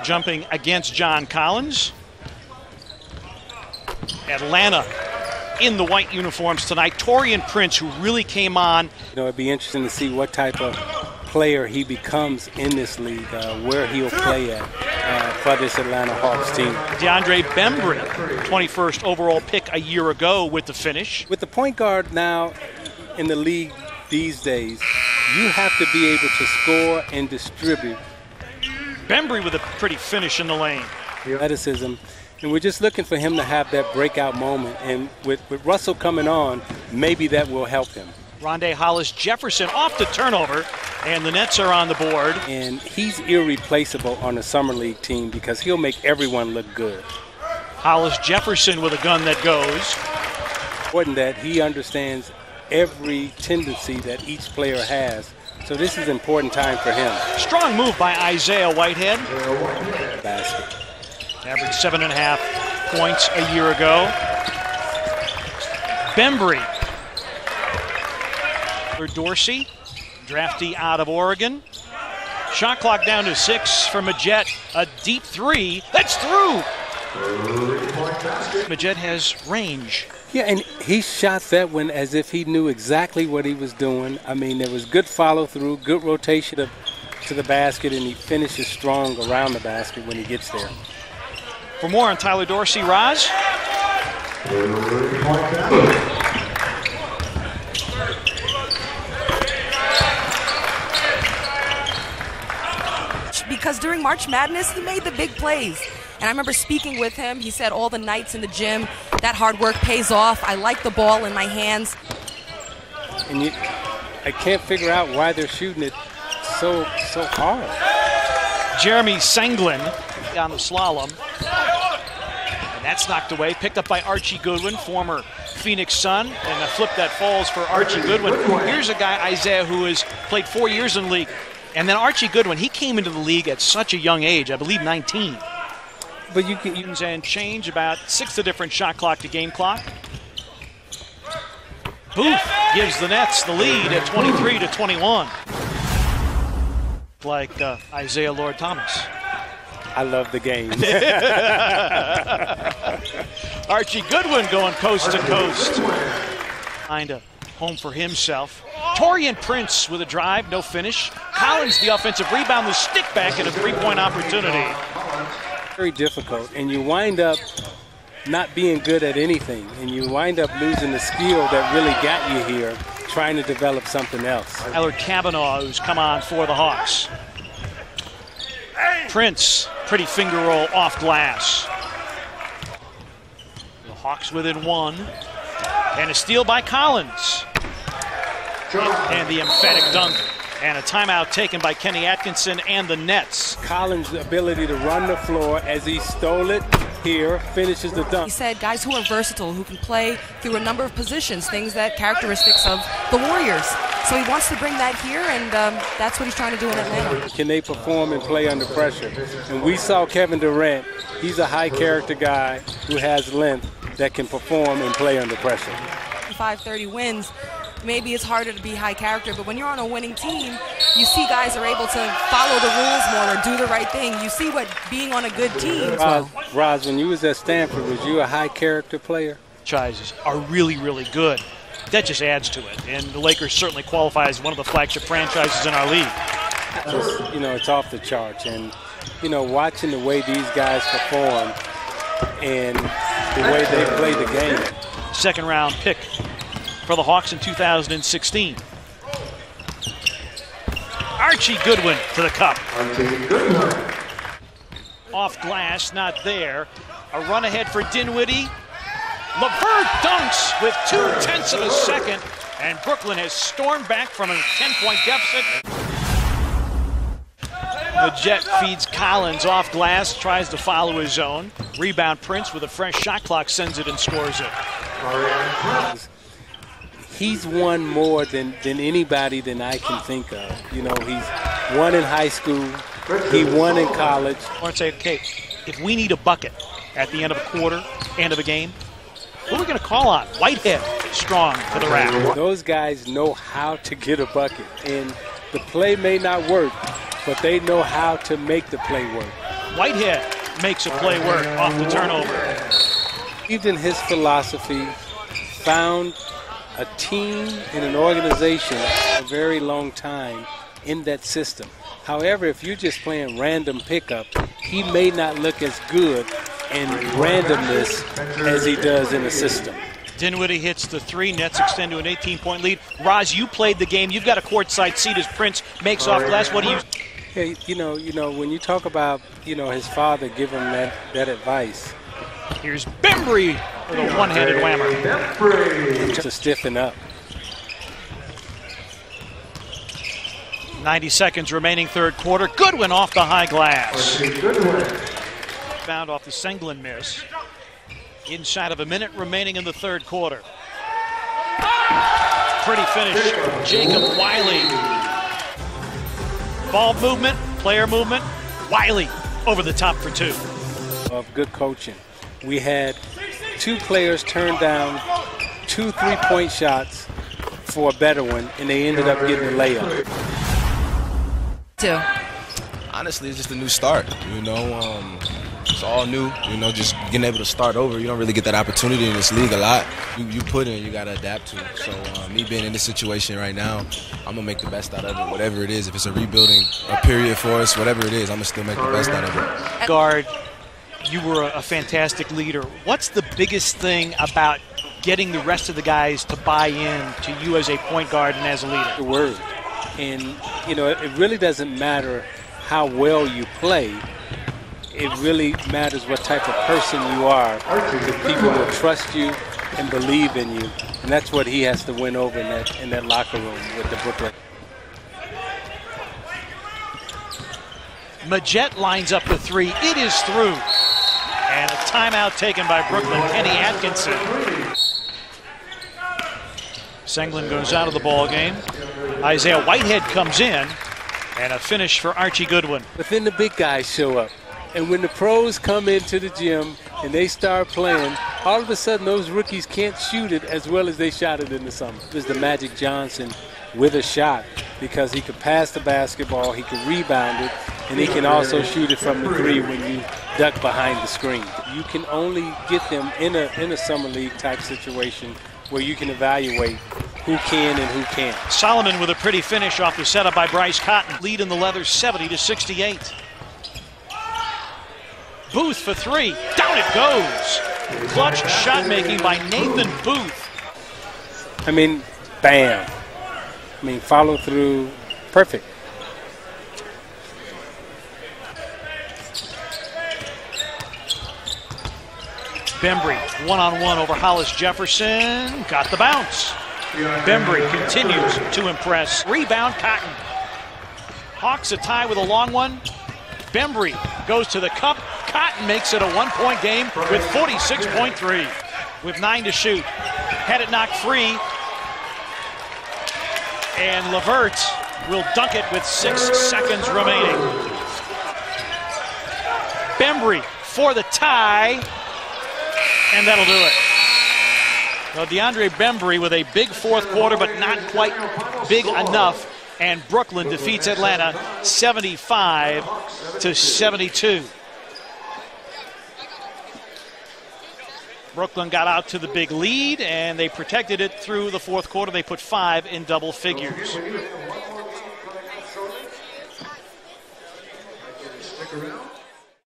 Jumping against John Collins. Atlanta in the white uniforms tonight. Taurean Prince, who really came on. You know, it'd be interesting to see what type of player he becomes in this league, where he'll play at for this Atlanta Hawks team. DeAndre Bembry, 21st overall pick a year ago with the finish. With the point guard now in the league these days, you have to be able to score and distribute. Bembry with a pretty finish in the lane. Athleticism, and we're just looking for him to have that breakout moment. And with Russell coming on, maybe that will help him. Rondé Hollis-Jefferson off the turnover, and the Nets are on the board. And he's irreplaceable on the Summer League team because he'll make everyone look good. Hollis-Jefferson with a gun that goes. Important that he understands every tendency that each player has. So this is an important time for him. Strong move by Isaiah Whitehead. Basket. Averaged 7.5 points a year ago. Bembry. Dorsey, draftee out of Oregon. Shot clock down to 6 for Majette. A deep three. That's through. Majette has range. Yeah, and he shot that one as if he knew exactly what he was doing. I mean, there was good follow-through, good rotation to the basket, and he finishes strong around the basket when he gets there. For more on Tyler Dorsey, Roz. Because during March Madness, he made the big plays. And I remember speaking with him. He said all the nights in the gym, that hard work pays off. I like the ball in my hands. And I can't figure out why they're shooting it so hard. Jeremy Senglin on the slalom. And that's knocked away. Picked up by Archie Goodwin, former Phoenix Sun. And a flip that falls for Archie Goodwin. Here's a guy, Isaiah, who has played 4 years in the league. And then Archie Goodwin, he came into the league at such a young age, I believe 19. But you can and change about 6 the different shot clock to game clock. Booth gives the Nets the lead at 23-21. Like Isaiah Lord Thomas. I love the game. Archie Goodwin going coast to coast. Find a home for himself. Taurean Prince with a drive, no finish. Collins the offensive rebound, the stick back, and a three-point opportunity. Very difficult, and you wind up not being good at anything, and you wind up losing the skill that really got you here, trying to develop something else. Tyler Cavanaugh, who's come on for the Hawks. Prince, pretty finger roll off glass. The Hawks within 1, and a steal by Collins. And the emphatic dunk. And a timeout taken by Kenny Atkinson and the Nets. Collins' ability to run the floor as he stole it here, finishes the dunk. He said guys who are versatile, who can play through a number of positions, things that characteristics of the Warriors. So he wants to bring that here, and that's what he's trying to do in Atlanta. Can they perform and play under pressure? And we saw Kevin Durant. He's a high-character guy who has length that can perform and play under pressure. 5-30 wins. Maybe it's harder to be high character, but when you're on a winning team, you see guys are able to follow the rules more or do the right thing. You see what being on a good team. Roz, when you was at Stanford, was you a high character player? Franchises are really, really good. That just adds to it. And the Lakers certainly qualify as one of the flagship franchises in our league. Just, you know, it's off the charts. And, you know, watching the way these guys perform and the way they play the game. Second round pick for the Hawks in 2016. Archie Goodwin to the cup. Off glass, not there. A run ahead for Dinwiddie. LeVert dunks with 0.2 of a second, and Brooklyn has stormed back from a 10-point deficit. The Jet feeds Collins off glass, tries to follow his own. Rebound Prince with a fresh shot clock, sends it and scores it. He's won more than anybody than I can think of. You know, he's won in high school, he won in college. I want to say, okay, if we need a bucket at the end of a quarter, end of a game, who are we going to call on? Whitehead, strong to the rack. Those guys know how to get a bucket, and the play may not work, but they know how to make the play work. Whitehead makes a play work off the turnover. Even his philosophy, found a team and an organization a very long time in that system. However, if you're just playing random pickup, he may not look as good in randomness as he does in a system. Dinwiddie hits the three. Nets extend to an 18-point lead. Roz, you played the game. You've got a courtside seat as Prince makes off glass. What do you? Hey, you know, when you talk about, his father giving him that advice. Here's Bembry with a one-handed whammer. To stiffen up. 90 seconds remaining third quarter. Goodwin off the high glass. Found off the Senglin miss. Inside of a minute remaining in the third quarter. Pretty finish, Jacob Wiley. Ball movement, player movement. Wiley over the top for two. Of good coaching. We had two players turn down 2 3-point shots for a better one, and they ended up getting a layup. Honestly, it's just a new start. It's all new. Just getting able to start over. You don't really get that opportunity in this league a lot. You put in, you got to adapt to. So me being in this situation right now, I'm going to make the best out of it, whatever it is. If it's a rebuilding a period for us, whatever it is, I'm going to still make the best out of it. Guard, you were a fantastic leader. What's the biggest thing about getting the rest of the guys to buy in to you as a point guard and as a leader? The word. And, it really doesn't matter how well you play. It really matters what type of person you are. If people will trust you and believe in you. And that's what he has to win over in that locker room with the Brooklyn. Majette lines up the three. It is through. And a timeout taken by Brooklyn. Kenny Atkinson. Senglin goes out of the ball game. Isaiah Whitehead comes in. And a finish for Archie Goodwin. But then the big guys show up. And when the pros come into the gym and they start playing, all of a sudden those rookies can't shoot it as well as they shot it in the summer. It was the Magic Johnson with a shot because he could pass the basketball, he could rebound it, and he can also shoot it from the three when you duck behind the screen. You can only get them in a summer league type situation where you can evaluate who can and who can't. Solomon with a pretty finish off the setup by Bryce Cotton. Lead in the Leathers 70-68. Booth for three. Down it goes. Clutch shot making by Nathan Booth. Bam. Follow through. Perfect. Bembry one-on-one over Hollis Jefferson. Got the bounce. Bembry continues to impress. Rebound, Cotton. Hawks a tie with a long one. Bembry goes to the cup. Cotton makes it a one-point game with 46.3. With 9 to shoot. Had it knocked free. And LeVert will dunk it with 6 seconds remaining. Bembry for the tie. And that'll do it. Well, DeAndre Bembry with a big fourth quarter, but not quite big enough. And Brooklyn defeats Atlanta 75-72. Brooklyn got out to the big lead, and they protected it through the fourth quarter. They put 5 in double figures.